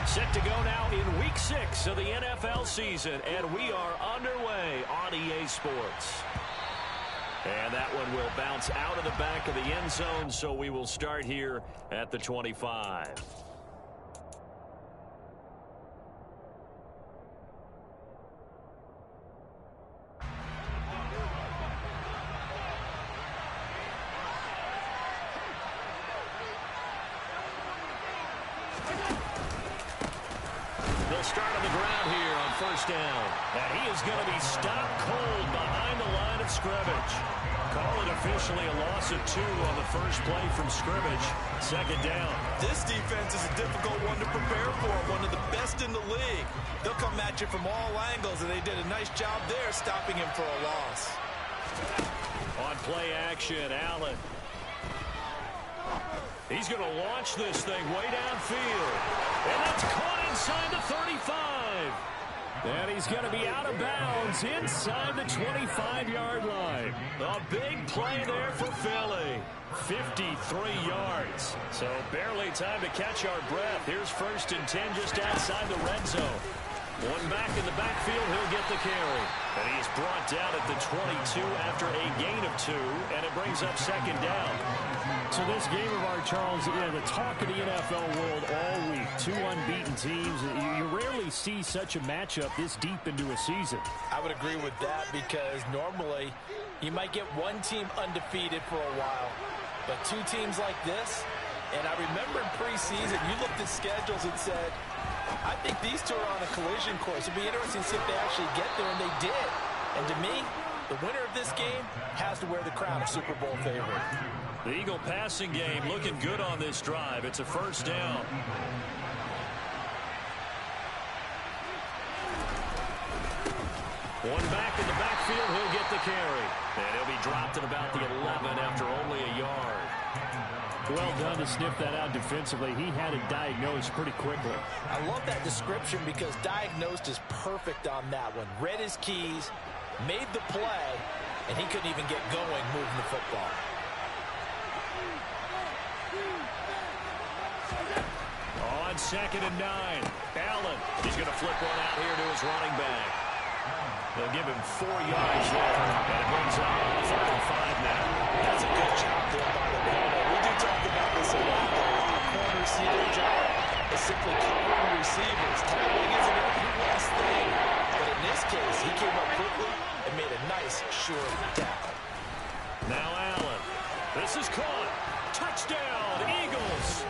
Set to go now in Week 6 of the NFL season, and we are underway on EA Sports. And that one will bounce out of the back of the end zone, so we will start here at the 25. They'll start on the ground here on first down. And he is going to be stopped cold behind the line of scrimmage. Call it officially a loss of 2 on the first play from scrimmage. Second down. This defense is a difficult one to prepare for, one of the best in the league. They'll come at you from all angles, and they did a nice job there stopping him for a loss. On play action, Allen. He's going to launch this thing way downfield. And that's caught inside the 35. And he's going to be out of bounds inside the 25-yard line. A big play there for Philly. 53 yards. So barely time to catch our breath. Here's first and 10 just outside the red zone. One back in the backfield, he'll get the carry. And he is brought down at the 22 after a gain of 2, and it brings up second down. So this game of our Charles, the talk of the NFL world all week. 2 unbeaten teams. You rarely see such a matchup this deep into a season. I would agree with that because normally you might get one team undefeated for a while. But 2 teams like this, and I remember in preseason you looked at schedules and said, I think these 2 are on a collision course. It'd be interesting to see if they actually get there, and they did. And to me, the winner of this game has to wear the crown of Super Bowl favorite. The Eagle passing game looking good on this drive. It's a first down. One back in the backfield, he'll get the carry. And he'll be dropped at about the 11 after only a yard. Well done to sniff that out defensively. He had it diagnosed pretty quickly. I love that description because diagnosed is perfect on that one. Read his keys, made the play, and he couldn't even get going moving the football. On second and 9, Allen. He's going to flip one out here to his running back. They'll give him 4 yards there, and it brings up 3rd and 5 now. That's a good job there by the corner. We do talk about this a lot, though. A lot of corners see their job as simply covering receivers. Tackling isn't every last thing, but in this case, he came up quickly and made a nice, sure tackle. Now Allen. This is caught. Touchdown, Eagles.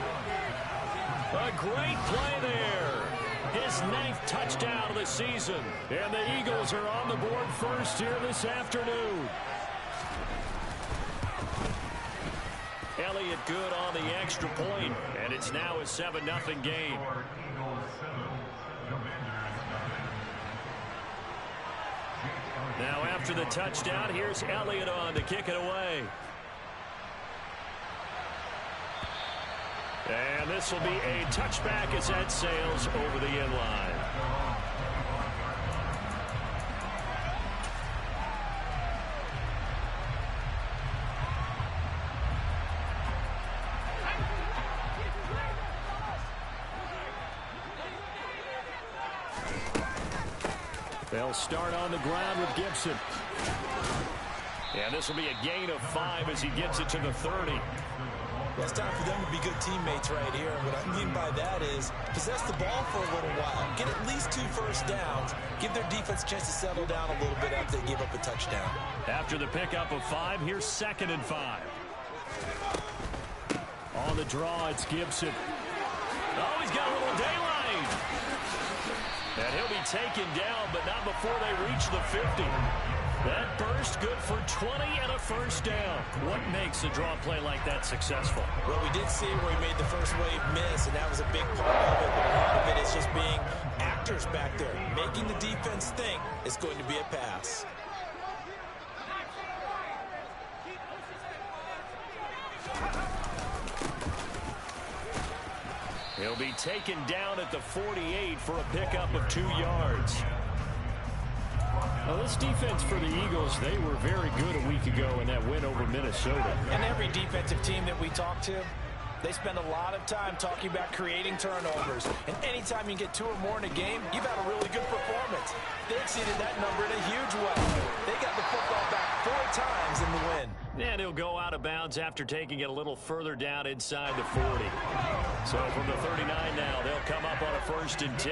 A great play there. His 9th touchdown of the season. And the Eagles are on the board first here this afternoon. Elliott good on the extra point, and it's now a 7-0 game. Now after the touchdown, here's Elliott on to kick it away. And this will be a touchback as that sails over the end line. They'll start on the ground with Gibson. And this will be a gain of 5 as he gets it to the 30. Well, it's time for them to be good teammates right here. And what I mean by that is possess the ball for a little while. Get at least 2 first downs. Give their defense a chance to settle down a little bit after they give up a touchdown. After the pickup of 5, here's 2nd and 5. On the draw, it's Gibson. Oh, he's got a little daylight. And he'll be taken down, but not before they reach the 50. That burst good for 20 and a first down. What makes a draw play like that successful? Well, we did see where he made the first wave miss, and that was a big part of it. But a lot of it is just being actors back there, making the defense think it's going to be a pass. He'll be taken down at the 48 for a pickup of 2 yards. Well, this defense for the Eagles, they were very good a week ago in that win over Minnesota. And every defensive team that we talk to, They spend a lot of time talking about creating turnovers. And anytime you get 2 or more in a game, you've had a really good performance. They exceeded that number in a huge way. They got the football back 4 times in the win. And he'll go out of bounds after taking it a little further down inside the 40. So from the 39 now, they'll come up on a 1st and 10.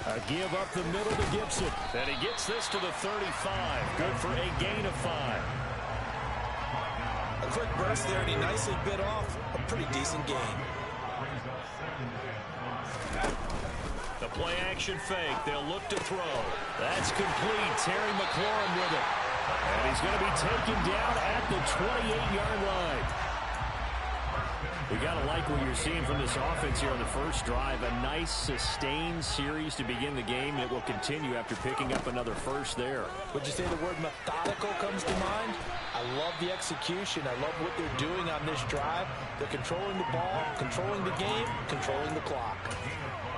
A give up the middle to Gibson. And he gets this to the 35. Good for a gain of 5. A quick burst there, and he nicely bit off a pretty decent game. The play action fake. They'll look to throw. That's complete. Terry McLaurin with it. And he's going to be taken down at the 28-yard line. You got to like what you're seeing from this offense here on the first drive. A nice, sustained series to begin the game, and it will continue after picking up another first there. Would you say the word methodical comes to mind? I love the execution. I love what they're doing on this drive. They're controlling the ball, controlling the game, controlling the clock.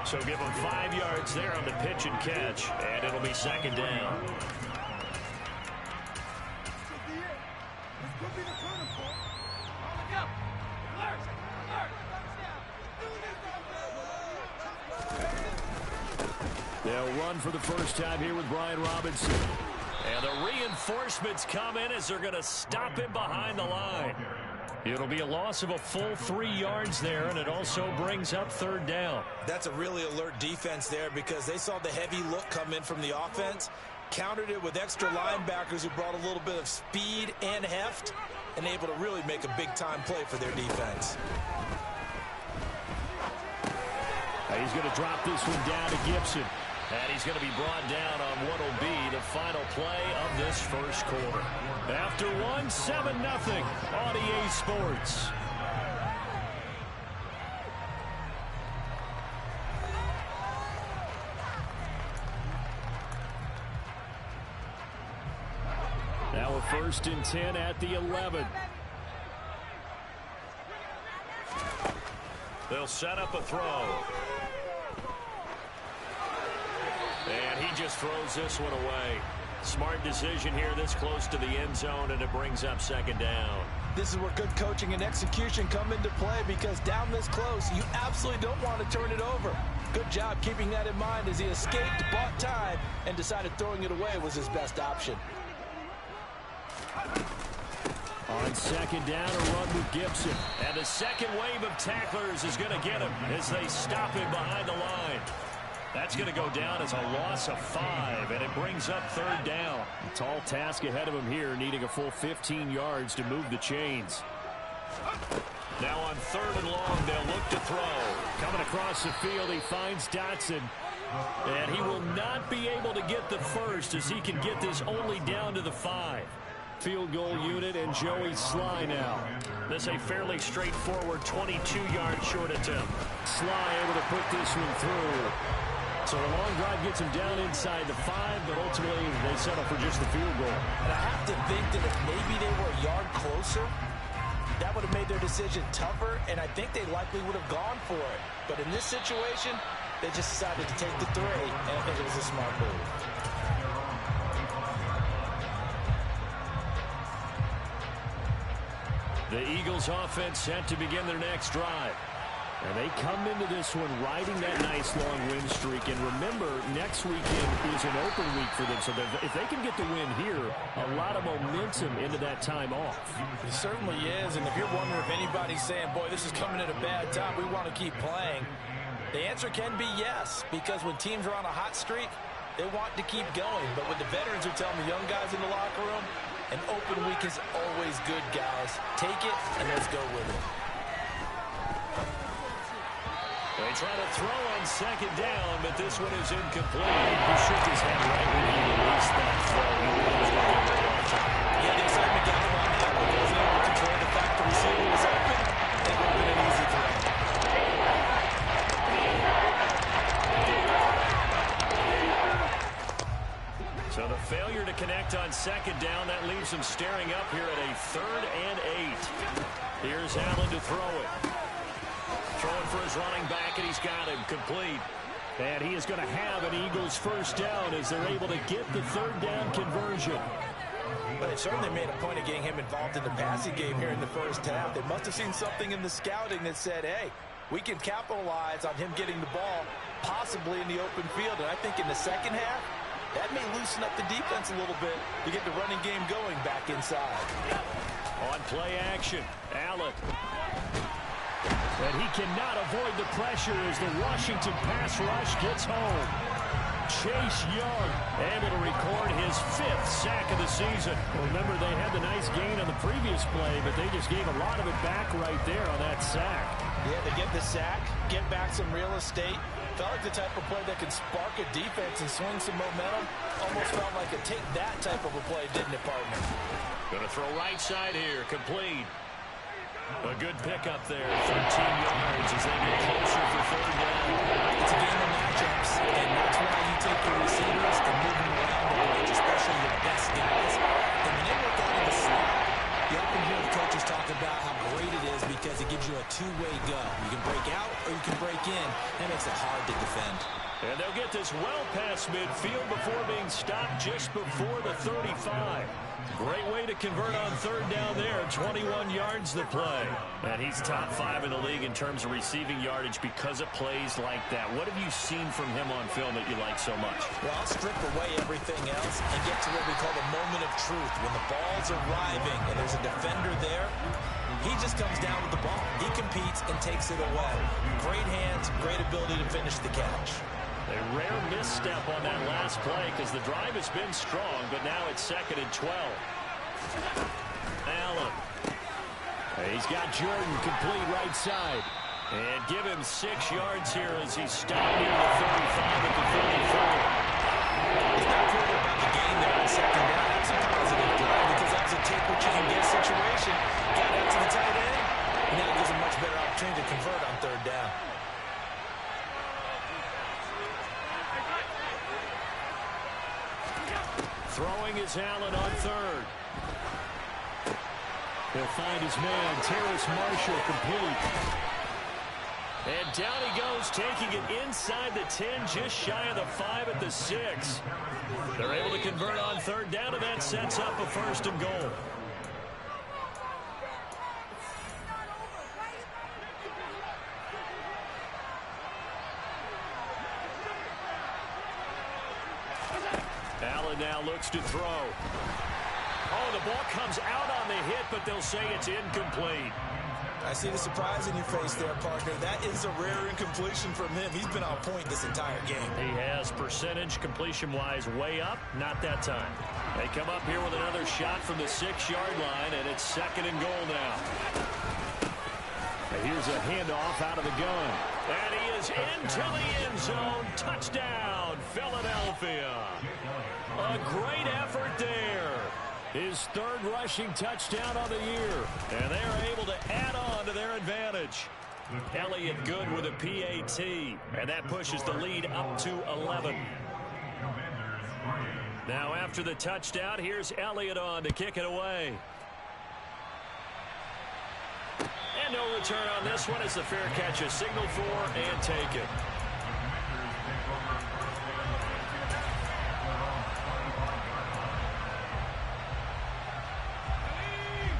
So give them 5 yards there on the pitch and catch, and it'll be 2nd down. They'll run for the first time here with Brian Robinson. And the reinforcements come in as they're going to stop him behind the line. It'll be a loss of a full 3 yards there, and it also brings up 3rd down. That's a really alert defense there because they saw the heavy look come in from the offense, countered it with extra linebackers who brought a little bit of speed and heft, and able to really make a big-time play for their defense. He's going to drop this one down to Gibson. And he's going to be brought down on what will be the final play of this first quarter. After 7-0 on EA Sports. Now a 1st and 10 at the 11. They'll set up a throw. And he just throws this one away. Smart decision here this close to the end zone, and it brings up 2nd down. This is where good coaching and execution come into play because down this close, you absolutely don't want to turn it over. Good job keeping that in mind as he escaped, bought time, and decided throwing it away was his best option. On 2nd down, a run with Gibson. And the second wave of tacklers is going to get him as they stop him behind the line. That's going to go down as a loss of 5, and it brings up 3rd down. A tall task ahead of him here, needing a full 15 yards to move the chains. Now on 3rd and long, they'll look to throw. Coming across the field, he finds Dotson. And he will not be able to get the first as he can get this only down to the 5. Field goal unit and Joey Sly now. This is a fairly straightforward 22-yard short attempt. Sly able to put this one through. So the long drive gets him down inside the 5, but ultimately they settle for just the field goal. And I have to think that if maybe they were a yard closer, that would have made their decision tougher, and I think they likely would have gone for it. But in this situation, they just decided to take the 3, and I think it was a smart move. The Eagles offense set to begin their next drive. And they come into this one riding that nice long win streak. And remember, next weekend is an open week for them. So if they can get the win here, a lot of momentum into that time off. It certainly is. And if you're wondering if anybody's saying, boy, this is coming at a bad time, we want to keep playing, the answer can be yes. Because when teams are on a hot streak, they want to keep going. But with the veterans who tell the young guys in the locker room, an open week is always good, guys. Take it, and let's go with it. They try to throw on 2nd down, but this one is incomplete. He shook his head right when he released that throw. He was looking right off. Yeah, the excitement got him on that one. He was able to control the fact the receiver was open. It would have been an easy throw. So the failure to connect on 2nd down, that leaves him staring up here at a 3rd and 8. Here's Allen to throw it. Throwing for his running back, and he's got him complete. And he is going to have an Eagles first down as they're able to get the 3rd down conversion. But they certainly made a point of getting him involved in the passing game here in the first half. They must have seen something in the scouting that said, hey, we can capitalize on him getting the ball possibly in the open field. And I think in the second half, that may loosen up the defense a little bit to get the running game going back inside. On play action, Allen. And he cannot avoid the pressure as the Washington pass rush gets home. Chase Young able to record his 5th sack of the season. Remember, they had the nice gain on the previous play, but they just gave a lot of it back right there on that sack. Yeah, they get the sack, get back some real estate. Felt like the type of play that can spark a defense and swing some momentum. Almost felt like a take that type of a play, didn't it, partner? Going to throw right side here, complete. A good pickup there, 13 yards as they get closer for 3rd down. It's a game of matchups, and that's why you take your receivers and move them around the range, especially your best guys. And when they work out of the slot, you often hear the coaches talk about how great it is because it gives you a two-way go. You can break out or you can break in. That makes it hard to defend. And they'll get this well past midfield before being stopped just before the 35. Great way to convert on 3rd down there. 21 yards the play. And he's top 5 in the league in terms of receiving yardage because of plays like that. What have you seen from him on film that you like so much? Well, I'll strip away everything else and get to what we call the moment of truth. When the ball's arriving and there's a defender there, he just comes down with the ball. He competes and takes it away. Great hands, great ability to finish the catch. A rare misstep on that last play because the drive has been strong, but now it's 2nd and 12. Allen. He's got Jordan complete right side. And give him 6 yards here as he's stopped near the 35 at the 34. It's not clear about the gain there on 2nd down. That's a positive drive because that's a take what you can get situation. Got out to the tight end. And now it gives him much better opportunity to convert on 3rd down. Throwing is Allen on 3rd. He'll find his man, Terrace Marshall, complete. And down he goes, taking it inside the 10, just shy of the 5 at the 6. They're able to convert on 3rd down, and that sets up a 1st and goal. Allen now looks to throw. Oh, the ball comes out on the hit, but they'll say it's incomplete. I see the surprise in your face there, partner. That is a rare incompletion from him. He's been on point this entire game. He has percentage completion-wise way up. Not that time. They come up here with another shot from the 6-yard line, and it's 2nd and goal now. And here's a handoff out of the gun. And he is into the end zone. Touchdown, Philadelphia. A great effort there. His 3rd rushing touchdown on the year. And they are able to add on to their advantage. Elliott good with a PAT. And that pushes the lead up to 11. Now after the touchdown, here's Elliott on to kick it away. And no return on this one as the fair catch is signaled for and taken.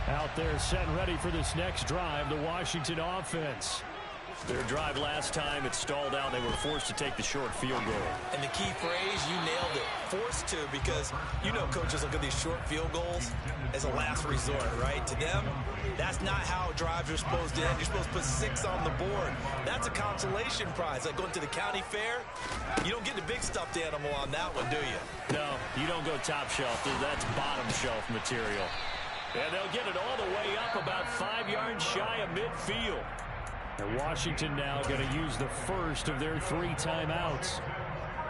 Out there set and ready for this next drive, the Washington offense. Their drive last time, it stalled out. They were forced to take the short field goal. And the key phrase, you nailed it. Forced to, because you know coaches look at these short field goals as a last resort, right? To them, that's not how drives are supposed to end. You're supposed to put 6 on the board. That's a consolation prize. Like going to the county fair, you don't get the big stuffed animal on that one, do you? No, you don't go top shelf. That's bottom shelf material. And they'll get it all the way up about 5 yards shy of midfield. And Washington now going to use the first of their 3 timeouts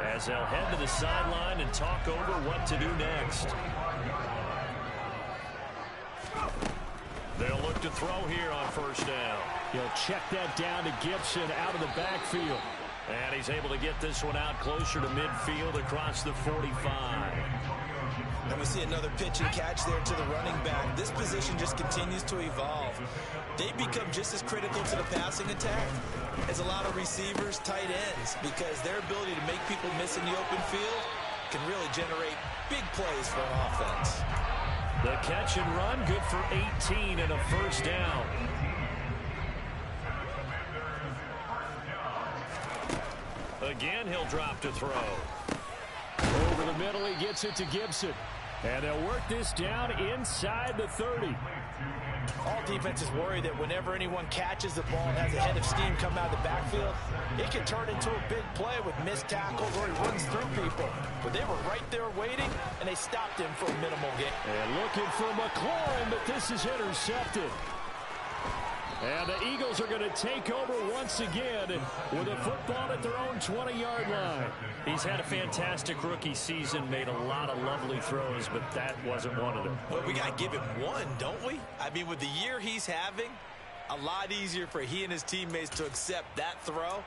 as they'll head to the sideline and talk over what to do next. They'll look to throw here on 1st down. He'll check that down to Gibson out of the backfield. And he's able to get this one out closer to midfield across the 45. And we see another pitch and catch there to the running back. This position just continues to evolve. They become just as critical to the passing attack as a lot of receivers, tight ends, because their ability to make people miss in the open field can really generate big plays for an offense. The catch and run, good for 18 and a first down. Again, he'll drop to throw. Over the middle, he gets it to Gibson. And they'll work this down inside the 30. All defenses worry that whenever anyone catches the ball and has a head of steam come out of the backfield, it can turn into a big play with missed tackles or he runs through people. But they were right there waiting, and they stopped him for a minimal gain. And looking for McLaurin, but this is intercepted. And the Eagles are going to take over once again with a football at their own 20-yard line. He's had a fantastic rookie season, made a lot of lovely throws, but that wasn't one of them. Well, we got to give him one, don't we? I mean, with the year he's having, a lot easier for he and his teammates to accept that throw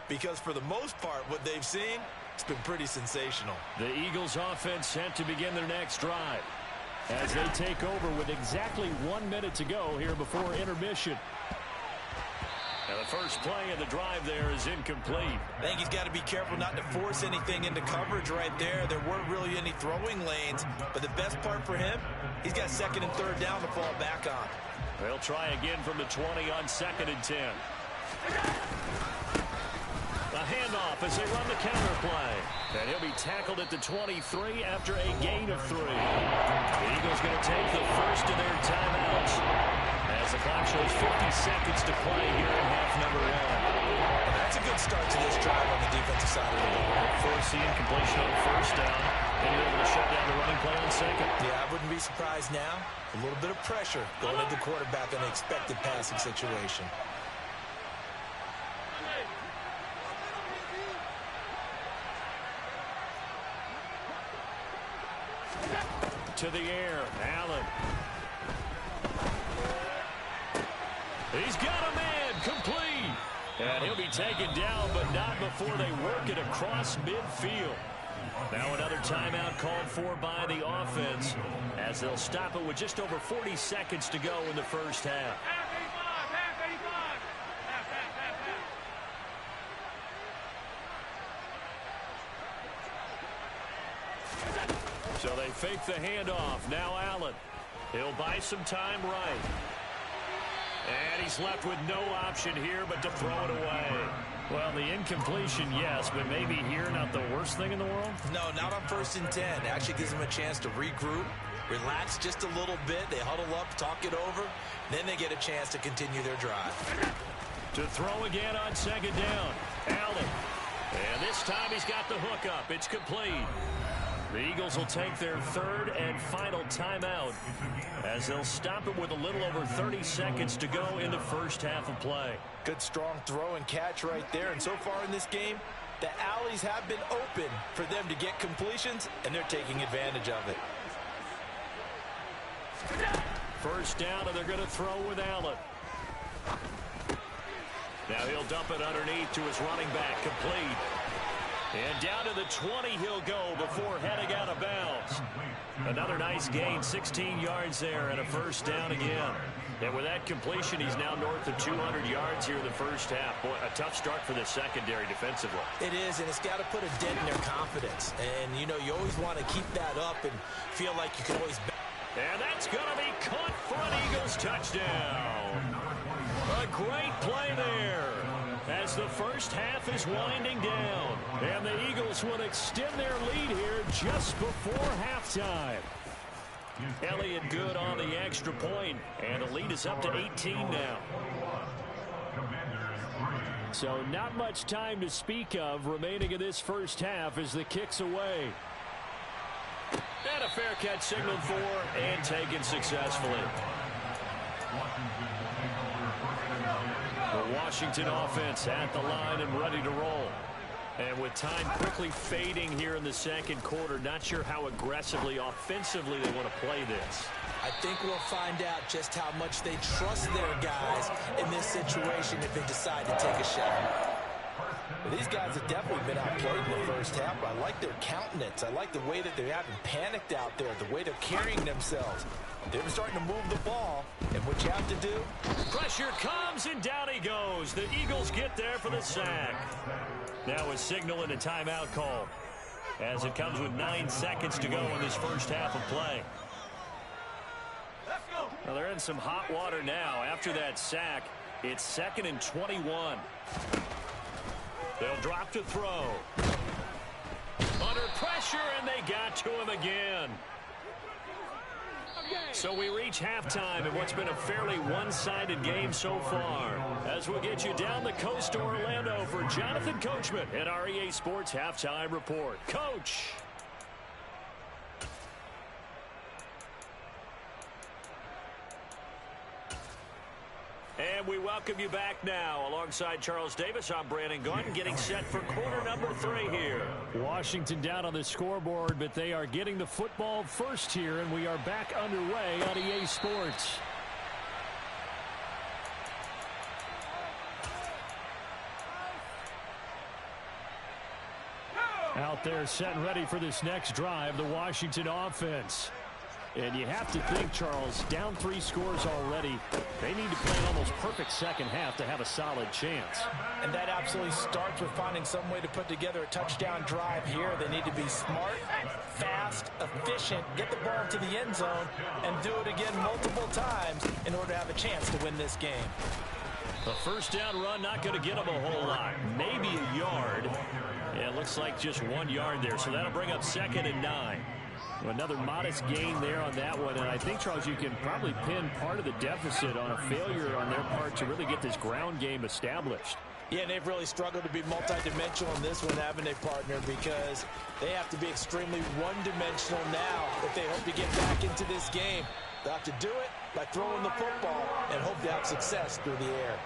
because for the most part, what they've seen, it's been pretty sensational. The Eagles offense set to begin their next drive as they take over with exactly 1 minute to go here before intermission. Now the first play of the drive there is incomplete. I think he's got to be careful not to force anything into coverage right there. There weren't really any throwing lanes, but the best part for him, he's got second and third down to fall back on. They'll try again from the 20 on 2nd and 10. A handoff as they run the counter play. And he'll be tackled at the 23 after a gain of 3. The Eagles going to take the first of their timeouts as the clock shows 50 seconds to play here in half number 1. And that's a good start to this drive on the defensive side of the ball. Force the incompletion on first down, and you're able to shut down the running play on 2nd. Yeah, I wouldn't be surprised now. A little bit of pressure going at the quarterback in an expected passing situation. To the air, Allen. He's got a man, complete. And he'll be taken down, but not before they work it across midfield. Now another timeout called for by the offense as they'll stop it with just over 40 seconds to go in the first half. So they fake the handoff. Now Allen. He'll buy some time right. And he's left with no option here but to throw it away. Well, the incompletion, yes, but maybe here not the worst thing in the world? No, not on 1st and 10. It actually gives them a chance to regroup, relax just a little bit. They huddle up, talk it over. Then they get a chance to continue their drive. To throw again on 2nd down. Allen. And this time he's got the hook up. It's complete. The Eagles will take their 3rd and final timeout as they'll stop it with a little over 30 seconds to go in the first half of play. Good strong throw and catch right there. And so far in this game, the alleys have been open for them to get completions, and they're taking advantage of it. First down, and they're going to throw with Allen. Now he'll dump it underneath to his running back, complete. And down to the 20 he'll go before heading out of bounds. Another nice gain, 16 yards there, and a first down again. And with that completion, he's now north of 200 yards here in the first half. Boy, a tough start for the secondary defensively. It is, and it's got to put a dent in their confidence. And, you know, you always want to keep that up and feel like you can always... And that's going to be caught for an Eagles touchdown. A great play there as the first half is winding down. And the Eagles will extend their lead here just before halftime. Elliott good on the extra point, and the lead is up to 18 now. So not much time to speak of remaining in this first half as the kick's away. And a fair catch signaled for and taken successfully. The Washington offense at the line and ready to roll. And with time quickly fading here in the second quarter, not sure how aggressively, offensively they want to play this. I think we'll find out just how much they trust their guys in this situation if they decide to take a shot. Well, these guys have definitely been outplayed in the first half. I like their countenance. I like the way that they haven't panicked out there, the way they're carrying themselves. They're starting to move the ball, and what you have to do... Pressure comes, and down he goes. The Eagles get there for the sack. Now a signal and a timeout call as it comes with 9 seconds to go in this first half of play. Well, they're in some hot water now. After that sack, it's 2nd and 21. They'll drop to throw. Under pressure, and they got to him again. So we reach halftime in what's been a fairly one-sided game so far. As we'll get you down the coast to Orlando for Jonathan Coachman at our EA Sports Halftime Report. Coach. And we welcome you back now. Alongside Charles Davis, I'm Brandon Gaudin, getting set for quarter number 3 here. Washington down on the scoreboard, but they are getting the football first here, and we are back underway on EA Sports. Out there set and ready for this next drive, the Washington offense. And you have to think, Charles, down 3 scores already. They need to play an almost perfect second half to have a solid chance. And that absolutely starts with finding some way to put together a touchdown drive here. They need to be smart, fast, efficient, get the ball to the end zone, and do it again multiple times in order to have a chance to win this game. A first down run, not going to get them a whole lot. Maybe a yard. Yeah, it looks like just 1 yard there, so that'll bring up 2nd and 9. Another modest gain there on that one, and I think, Charles, you can probably pin part of the deficit on a failure on their part to really get this ground game established. Yeah, and they've really struggled to be multidimensional in this one, haven't they, partner, because they have to be extremely one-dimensional now if they hope to get back into this game. They'll have to do it by throwing the football and hope to have success through the air.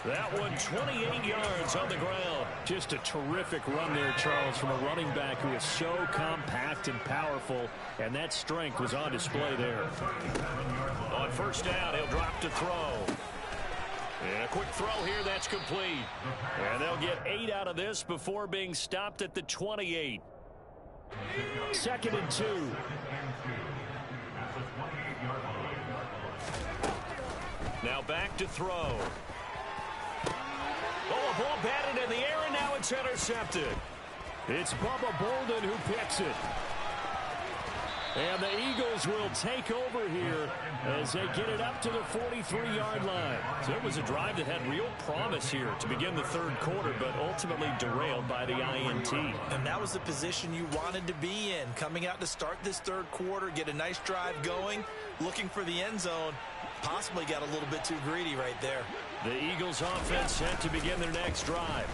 That one 28 yards on the ground. Just a terrific run there, Charles, from a running back who is so compact and powerful, and that strength was on display there. On first down, he'll drop to throw. And a quick throw here, that's complete. And they'll get 8 out of this before being stopped at the 28. 2nd and 2. Now back to throw. Oh, a ball batted in the air, and now it's intercepted. It's Bubba Bolden who picks it. And the Eagles will take over here as they get it up to the 43-yard line. So it was a drive that had real promise here to begin the 3rd quarter, but ultimately derailed by the INT. And that was the position you wanted to be in. Coming out to start this 3rd quarter, get a nice drive going, looking for the end zone. Possibly got a little bit too greedy right there. The Eagles offense set to begin their next drive.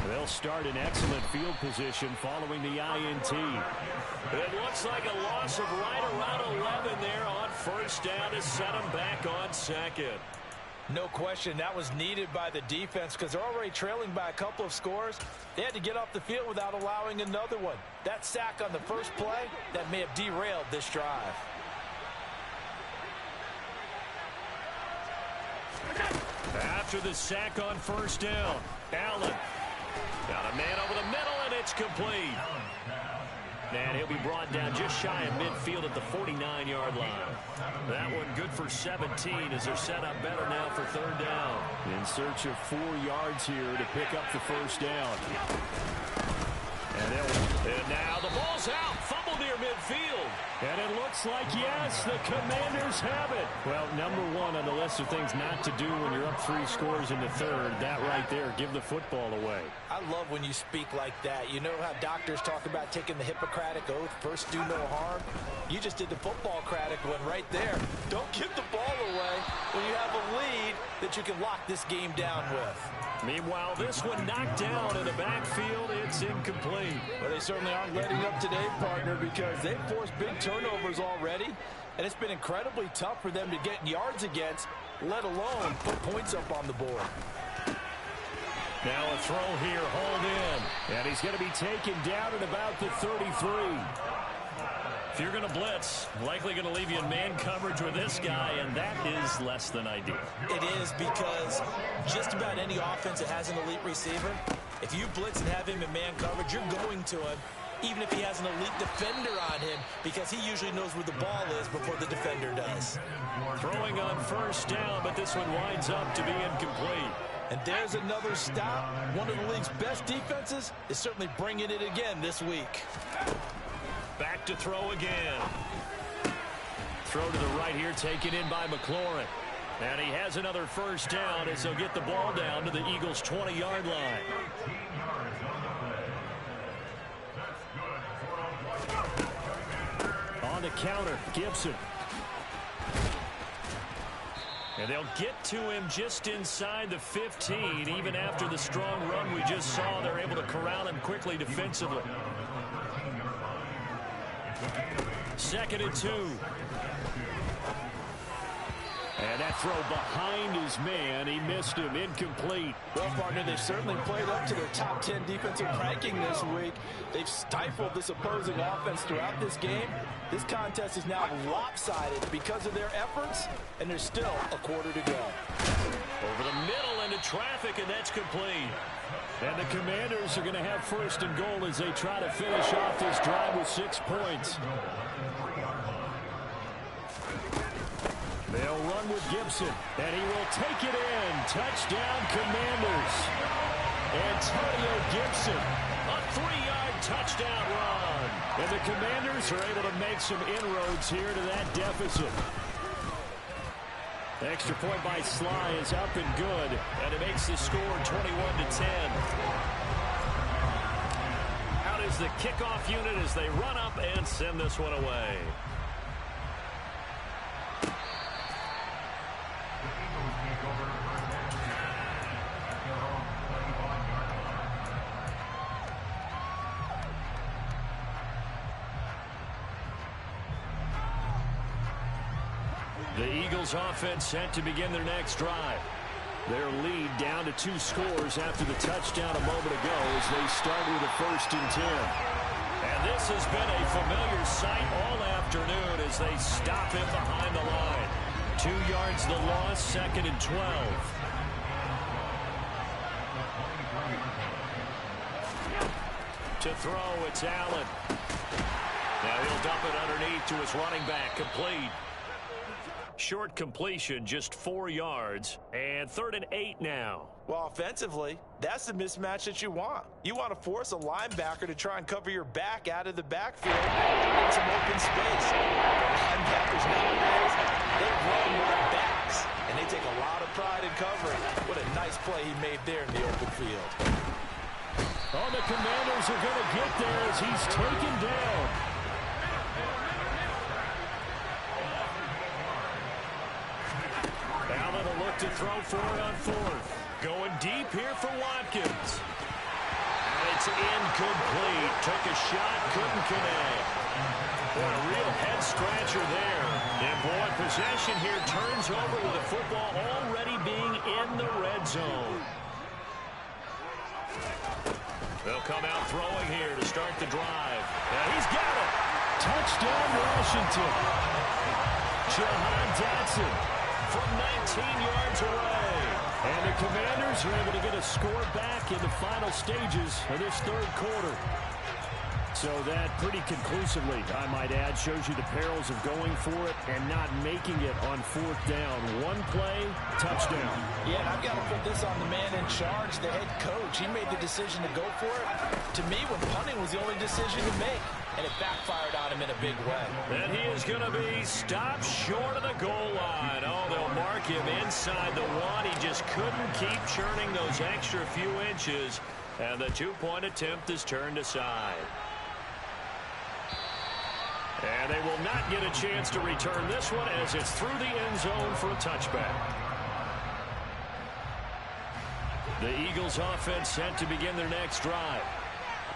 They'll start in excellent field position following the INT. It looks like a loss of right around 11 there on first down to set them back on 2nd. No question, that was needed by the defense because they're already trailing by a couple of scores. They had to get off the field without allowing another one. That sack on the first play, that may have derailed this drive. After the sack on first down, Allen got a man over the middle, and it's complete. And he'll be brought down just shy of midfield at the 49-yard line. That one good for 17 as they're set up better now for 3rd down. In search of 4 yards here to pick up the first down. And now the ball's out. Fumble near midfield. And it looks like, yes, the Commanders have it. Well, number 1 on the list of things not to do when you're up 3 scores in the 3rd. That right there, give the football away. I love when you speak like that. You know how doctors talk about taking the Hippocratic Oath, first do no harm? You just did the football-cratic one right there. Don't give the ball away when you have a lead that you can lock this game down with. Meanwhile, this one knocked down in the backfield. It's incomplete. Well, they certainly aren't letting up today, partner, because they've forced big turnovers already, and it's been incredibly tough for them to get yards against, let alone put points up on the board. Now a throw here, hauled in, and he's going to be taken down at about the 33. If you're going to blitz, likely going to leave you in man coverage with this guy, and that is less than ideal. It is because just about any offense that has an elite receiver, if you blitz and have him in man coverage, you're going to him, even if he has an elite defender on him, because he usually knows where the ball is before the defender does. Throwing on first down, but this one winds up to be incomplete. And there's another stop. One of the league's best defenses is certainly bringing it again this week. Back to throw again. throw to the right here, taken in by McLaurin. And he has another first down as they'll get the ball down to the Eagles' 20-yard line. On the counter, Gibson. And they'll get to him just inside the 15. Even after the strong run we just saw, they're able to corral him quickly defensively. 2nd and 2. And that throw behind his man. He missed him. Incomplete. Well, partner, they've certainly played up to their top 10 defensive ranking this week. They've stifled this opposing offense throughout this game. This contest is now lopsided because of their efforts, and there's still a quarter to go. Over the middle into traffic, and that's complete. And the Commanders are going to have 1st and goal as they try to finish off this drive with 6 points. They'll run with Gibson, and he will take it in. Touchdown, Commanders. Antonio Gibson, a 3-yard touchdown run. And the Commanders are able to make some inroads here to that deficit. The extra point by Sly is up and good, and it makes the score 21-10. Out is the kickoff unit as they run up and send this one away. The Eagles offense set to begin their next drive. Their lead down to 2 scores after the touchdown a moment ago as they start with a 1st and 10. And this has been a familiar sight all afternoon as they stop him behind the line. 2 yards the loss, 2nd and 12. To throw, it's Allen. Now he'll dump it underneath to his running back, complete. Short completion, just 4 yards, and 3rd and 8 now. Well, offensively, that's the mismatch that you want. You want to force a linebacker to try and cover your back out of the backfield in some open space. Linebackers nowadays, they run with their backs, and they take a lot of pride in covering. What a nice play he made there in the open field. Oh, the Commanders are going to get there as he's taken down. Allen will look to throw for it on 4th. Going deep here for Watkins. And it's incomplete. Took a shot, couldn't connect. Boy, a real head-scratcher there. And boy, possession here turns over with the football already being in the red zone. They'll come out throwing here to start the drive. And he's got it. Touchdown, Washington. Jahan Dotson from 19 yards away. And the Commanders are able to get a score back in the final stages of this 3rd quarter. So that pretty conclusively, I might add, shows you the perils of going for it and not making it on 4th down. One play, touchdown. Yeah, and I've got to put this on the man in charge, the head coach. He made the decision to go for it. To me, when punting was the only decision to make, and it backfired on him in a big way. And he is going to be stopped short of the goal line. Oh, they'll mark him inside the 1. He just couldn't keep churning those extra few inches, and the 2-point attempt is turned aside. And they will not get a chance to return this one as it's through the end zone for a touchback. The Eagles offense set to begin their next drive.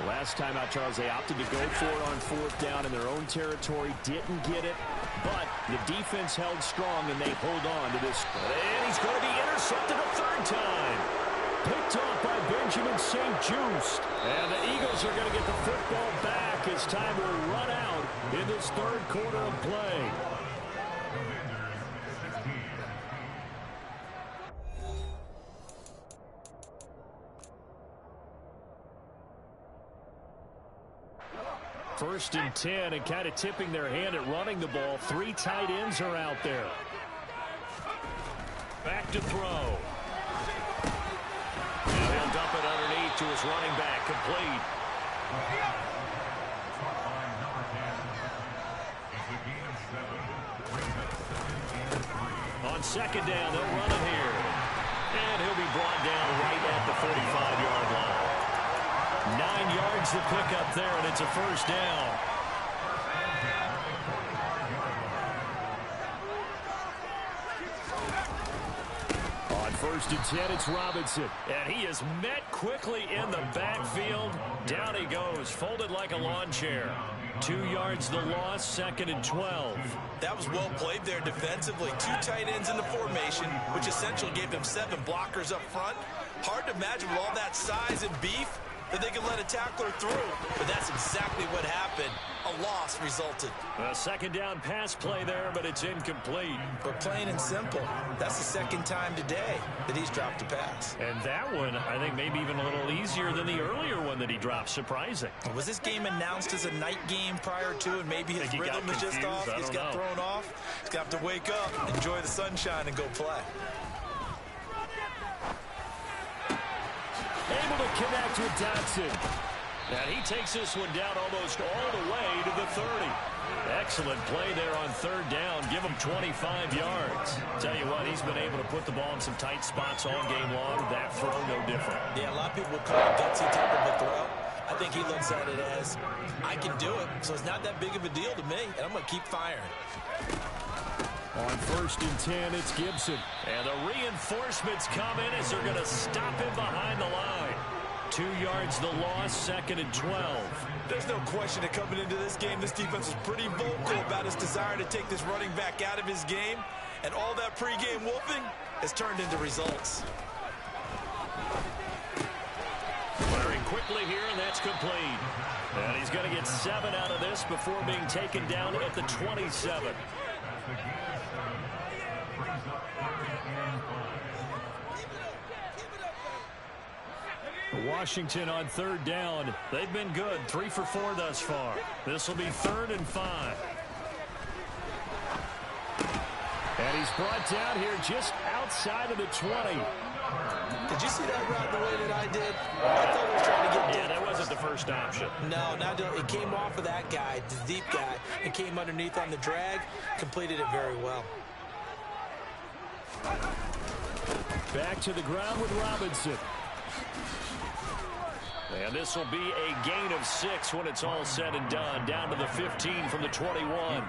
Last time out, Charles, they opted to go for it on 4th down in their own territory. Didn't get it, but the defense held strong, and they hold on to this. And he's going to be intercepted a 3rd time. Picked off by Benjamin St. Juste. And the Eagles are going to get the football back as time will run out in this 3rd quarter of play. First and 10, and kind of tipping their hand at running the ball. 3 tight ends are out there. Back to throw. And he'll dump it underneath to his running back, complete. On second down, they'll run it here. And he'll be brought down right at the 45-yard line. 9 yards to pick up there, and it's a first down. On 1st and 10, it's Robinson. And he is met quickly in the backfield. Down he goes, folded like a lawn chair. 2 yards the loss, 2nd and 12. That was well played there defensively. 2 tight ends in the formation, which essentially gave them 7 blockers up front. Hard to imagine with all that size and beef that they could let a tackler through. But that's exactly what happened. A loss resulted. A 2nd down pass play there, but it's incomplete. But plain and simple, that's the 2nd time today that he's dropped a pass. And that one, I think, maybe even a little easier than the earlier one that he dropped. Surprising. Was this game announced as a night game prior to, and maybe his rhythm was just off? He's got thrown off. He's got to wake up, enjoy the sunshine, and go play. Able to connect with Dotson. And he takes this one down almost all the way to the 30. Excellent play there on 3rd down. Give him 25 yards. Tell you what, he's been able to put the ball in some tight spots all game long. That throw, no different. Yeah, a lot of people would call it a gutsy type of a throw. I think he looks at it as, I can do it, so it's not that big of a deal to me, and I'm going to keep firing. On 1st and 10, it's Gibson. And the reinforcements come in as they're going to stop him behind the line. 2 yards the loss, 2nd and 12. There's no question that coming into this game, this defense was pretty vocal about his desire to take this running back out of his game. And all that pregame wolfing has turned into results. Firing quickly here, and that's complete. And he's going to get 7 out of this before being taken down at the 27. Washington on 3rd down. They've been good. 3 for 4 thus far. This will be 3rd and 5. And he's brought down here just outside of the 20. Did you see that route the way that I did? I thought he was trying to get deep. Yeah, that wasn't the first option. No, not it came off of that guy, the deep guy, and came underneath on the drag. Completed it very well. Back to the ground with Robinson. And this will be a gain of 6 when it's all said and done. Down to the 15 from the 21.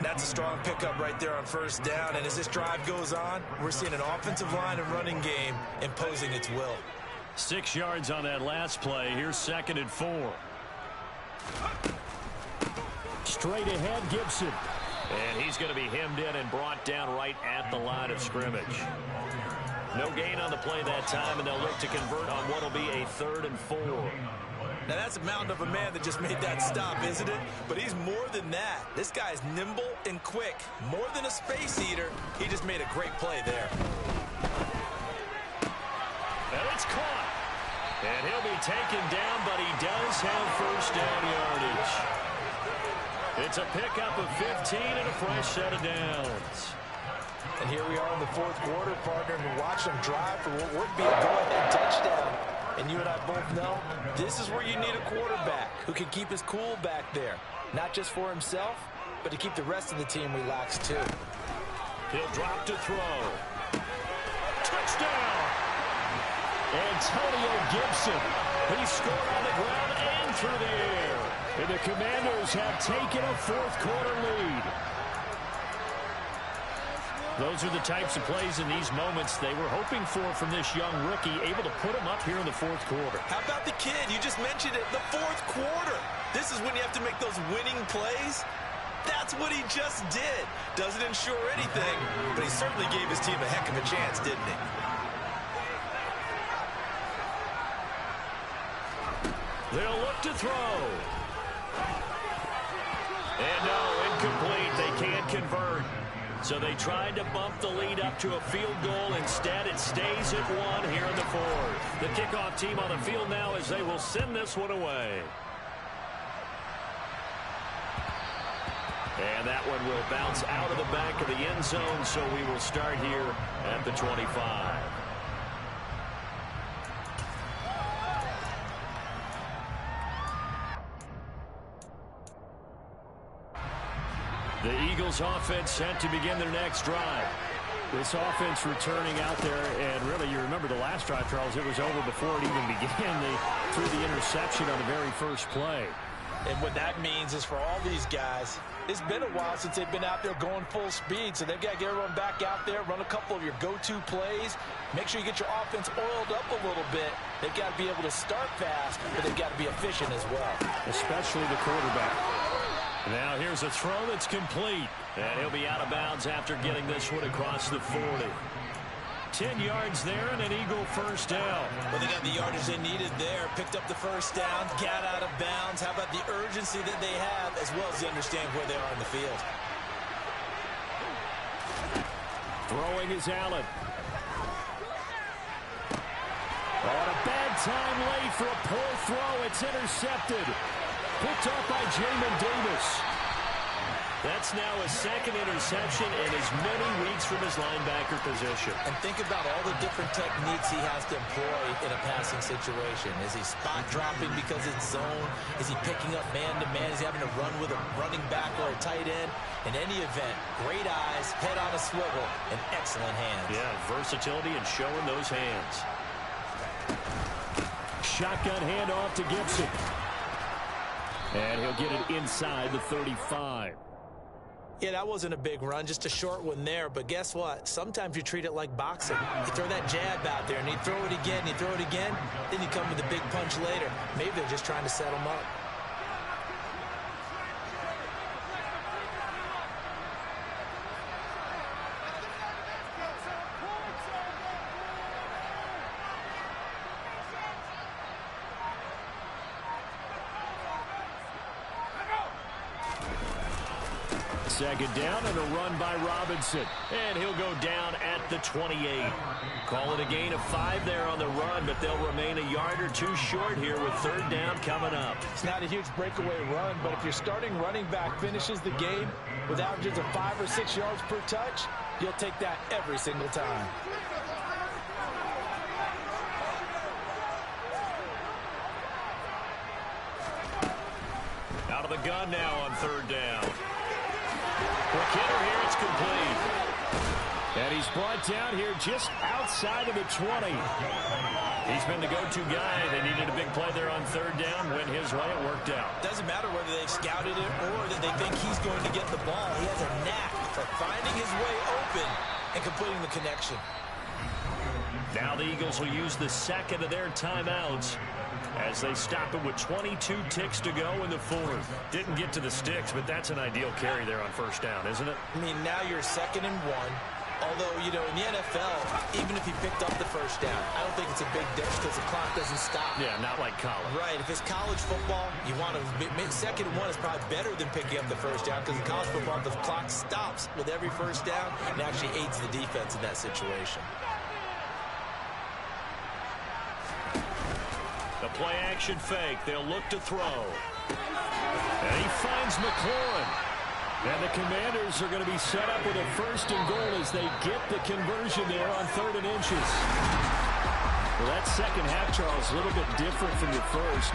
That's a strong pickup right there on 1st down. And as this drive goes on, we're seeing an offensive line and running game imposing its will. 6 yards on that last play. Here's 2nd and 4. Straight ahead, Gibson. And he's going to be hemmed in and brought down right at the line of scrimmage. No gain on the play that time, and they'll look to convert on what will be a 3rd and 4. Now, that's a mountain of a man that just made that stop, isn't it? But he's more than that. This guy's nimble and quick. More than a space eater, he just made a great play there. And it's caught. And he'll be taken down, but he does have 1st down yardage. It's a pickup of 15 and a fresh set of downs. And here we are in the 4th quarter, partner, and watch them drive for what would be a go-ahead touchdown. And you and I both know this is where you need a quarterback who can keep his cool back there. Not just for himself, but to keep the rest of the team relaxed, too. He'll drop to throw. Touchdown! Antonio Gibson. He scored on the ground and through the air. And the Commanders have taken a 4th quarter lead. Those are the types of plays in these moments they were hoping for from this young rookie, able to put him up here in the 4th quarter. How about the kid? You just mentioned it, the 4th quarter. This is when you have to make those winning plays. That's what he just did. Doesn't ensure anything, but he certainly gave his team a heck of a chance, didn't he? They'll look to throw. And no, incomplete. They can't convert. So they tried to bump the lead up to a field goal. Instead, it stays at 1 here in the 4th. The kickoff team on the field now as they will send this one away. And that one will bounce out of the back of the end zone, so we will start here at the 25. The Eagles offense set to begin their next drive. This offense returning out there, and really, you remember the last drive, Charles, it was over before it even began. They threw the interception on the very first play. And what that means is for all these guys, it's been a while since they've been out there going full speed, so they've got to get everyone back out there, run a couple of your go-to plays, make sure you get your offense oiled up a little bit. They've got to be able to start fast, but they've got to be efficient as well. Especially the quarterback. Now here's a throw that's complete. And he'll be out of bounds after getting this one across the 40. 10 yards there and an Eagle first down. Well, they got the yardage they needed there. Picked up the first down, got out of bounds. How about the urgency that they have, as well as they understand where they are in the field. Throwing is Allen. On a bad time late for a poor throw. It's intercepted. Picked up by Jamin Davis. That's now a second interception in as many weeks from his linebacker position. And think about all the different techniques he has to employ in a passing situation. Is he spot dropping because it's zone? Is he picking up man-to-man? Is he having to run with a running back or a tight end? In any event, great eyes, head on a swivel, and excellent hands. Yeah, versatility and showing those hands. Shotgun handoff to Gibson. And he'll get it inside the 35. Yeah, that wasn't a big run, just a short one there. But guess what? Sometimes you treat it like boxing. You throw that jab out there, and you throw it again, you throw it again, then you come with a big punch later. Maybe they're just trying to set him up. Second down and a run by Robinson. And he'll go down at the 28. Call it a gain of 5 there on the run, but they'll remain a yard or two short here with third down coming up. It's not a huge breakaway run, but if your starting running back finishes the game with averages of 5 or 6 yards per touch, you'll take that every single time. Out of the gun now on third down. Hitter here, it's complete. And he's brought down here just outside of the 20. He's been the go-to guy. They needed a big play there on third down. Went his way, it worked out. Doesn't matter whether they've scouted it or that they think he's going to get the ball. He has a knack for finding his way open and completing the connection. Now the Eagles will use the second of their timeouts as they stop it with 22 ticks to go in the fourth. Didn't get to the sticks, but that's an ideal carry there on first down, isn't it? I mean, now you're 2nd and 1. Although, you know, in the NFL, even if he picked up the first down, I don't think it's a big difference because the clock doesn't stop. Yeah, not like college. Right. If it's college football, you want to 2nd and 1 is probably better than picking up the first down because in college football, the clock stops with every first down and actually aids the defense in that situation. The play-action fake. They'll look to throw. And he finds McLaurin. And the Commanders are going to be set up with a 1st and goal as they get the conversion there on 3rd and inches. Well, that second half, Charles, a little bit different from the first.